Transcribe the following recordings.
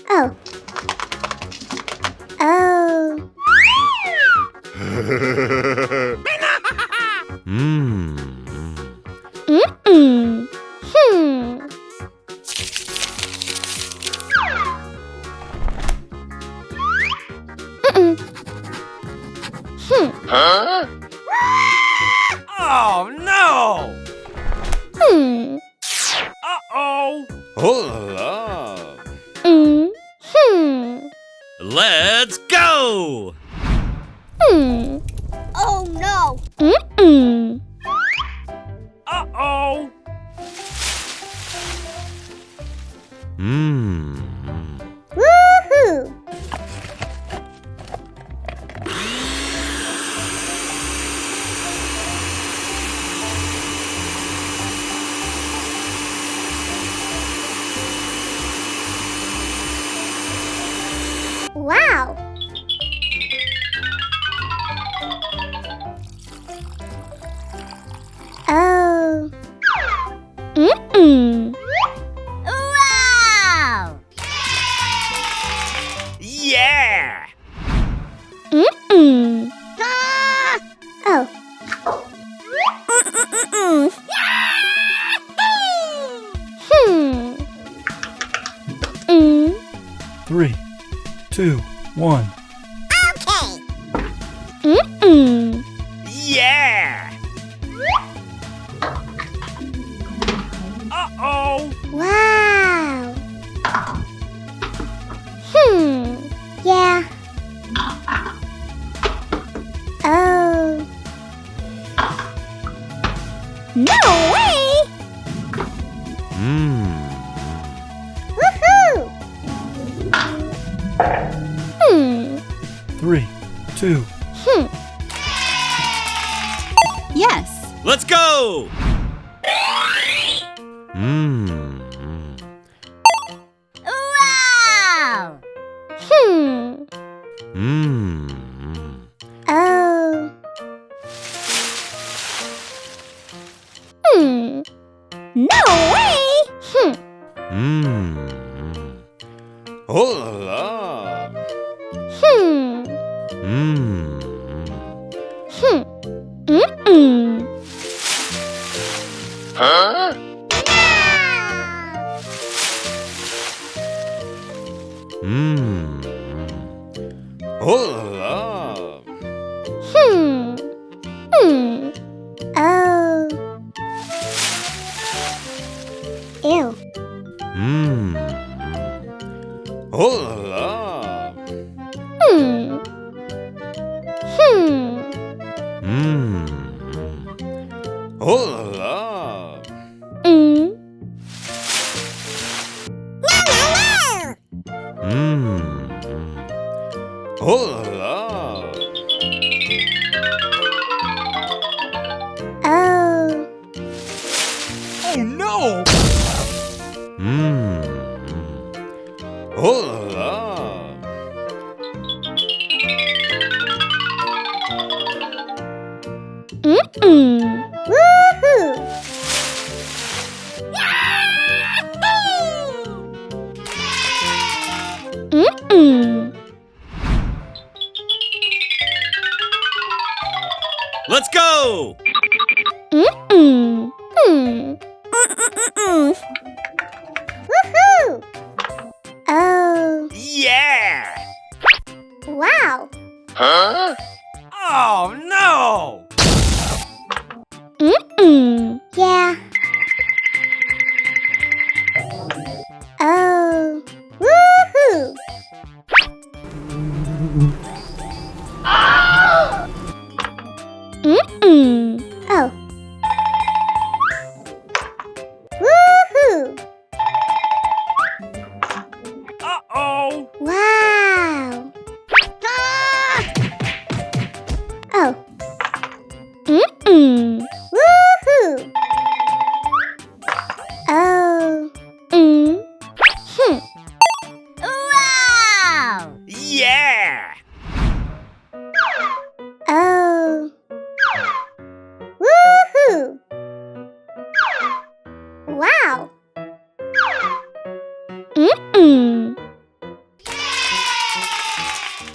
Oh. Oh. Mm-mm. Huh? Oh no! Uh-oh! Hola! Let's go! Oh no. Uh-oh! Woohoo! Wow! Oh. Wow! Yeah! Oh. 3, 2, 1. Yeah! Uh-oh! Wow! Yeah. Oh. No way! Woohoo! 3, 2. Yes. Let's go! Wow! Oh. No way! Hola! Huh? Hola! Oh. Ew. Hola! Hola! Hola! Oh. Oh no! Hola! Woohoo! Let's go! Woohoo! Oh. Yeah! Wow. Huh? Oh no! Yeah. Oh. Woohoo! Oh. Woohoo! Uh-oh! Wow. Oh. Woohoo! Oh. Wow! Yeah! Oh. Woohoo! Wow! Mm-mm.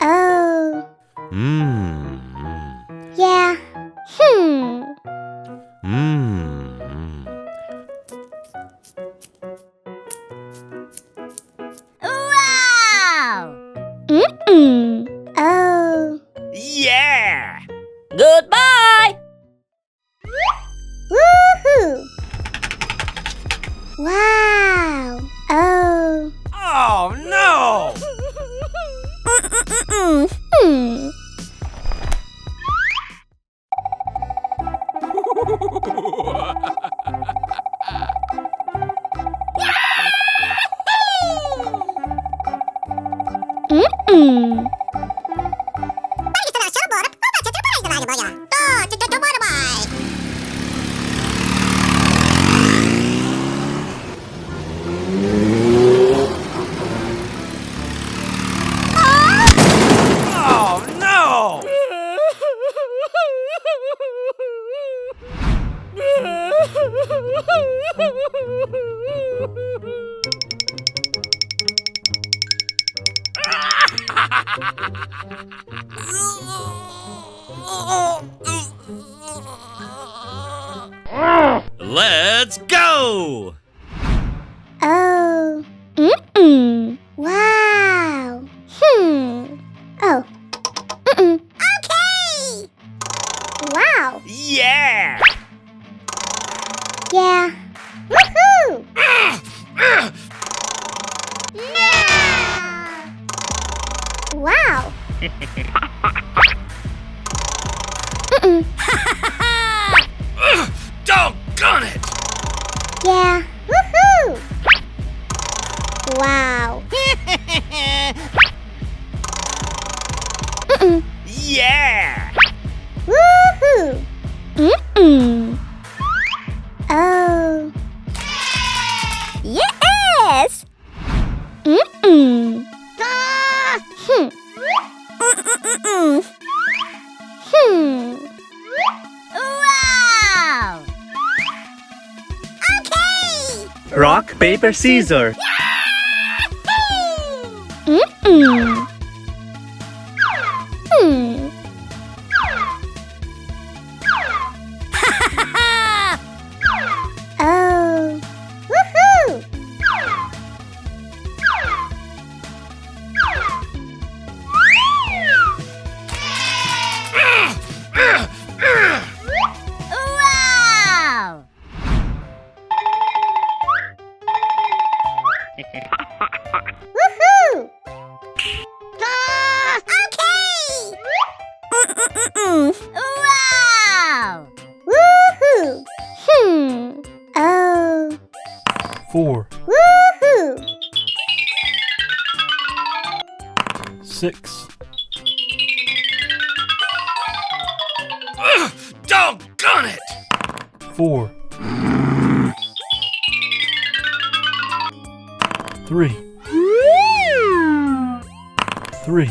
Oh. Yeah. Wow! Mm-mm. Oh. Yeah! Goodbye! Woohoo! Wow. Oh. Oh no! Hmm. Mm-mm. Oh no! Let's go! Oh. Mm-mm. Wow. Oh. Mm-mm. Okay. Wow. Yeah! Yeah. Woohoo! Wow. Mm-mm. Doggone it! Yeah. Woohoo! Wow. Mm-mm. Yeah! Woohoo! Mm-mm. Oh. Yes! Mm-mm. Wow! Okay! Rock, paper, scissors. Mm-mm. Hmm. Oh. Woohoo! Wow! Woohoo! Wow! Woohoo! Oh. 4, Woohoo! 6, Doggone it! 4, 3, 3,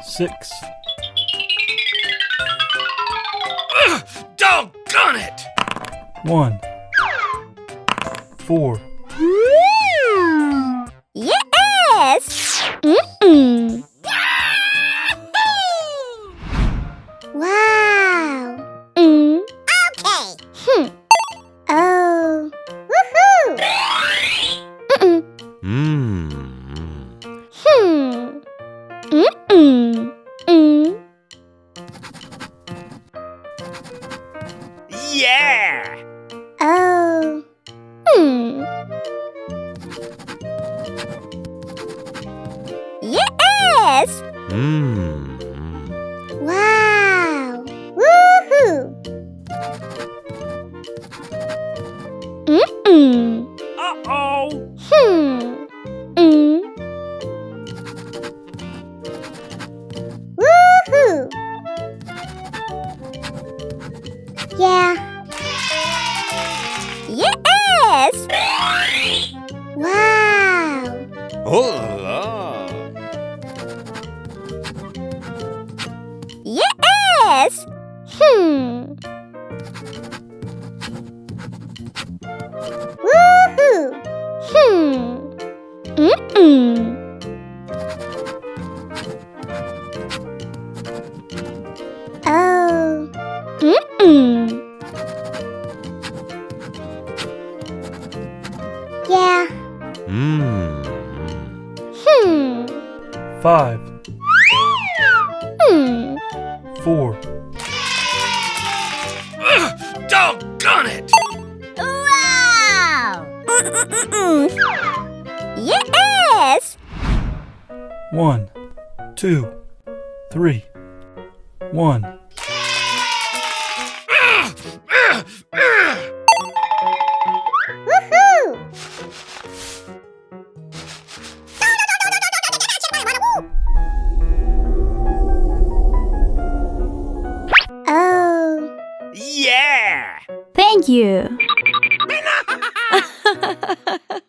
6, Doggone it! 1, 4, Yes! Mm-mm. Wow! Okay. Oh. Woohoo! Mm-mm. Mm-mm. Yeah! Oh. Yes! Wow! Woohoo! Uh-oh! Woohoo! Yeah. Yes! Wow! Oh, Yes! Woohoo! Oh. Yeah. Hmm. 5, Hmm. 4, Doggone it! Wow! Yes. 1, 2, 3, 1. Woohoo! Oh. Yeah! Thank you.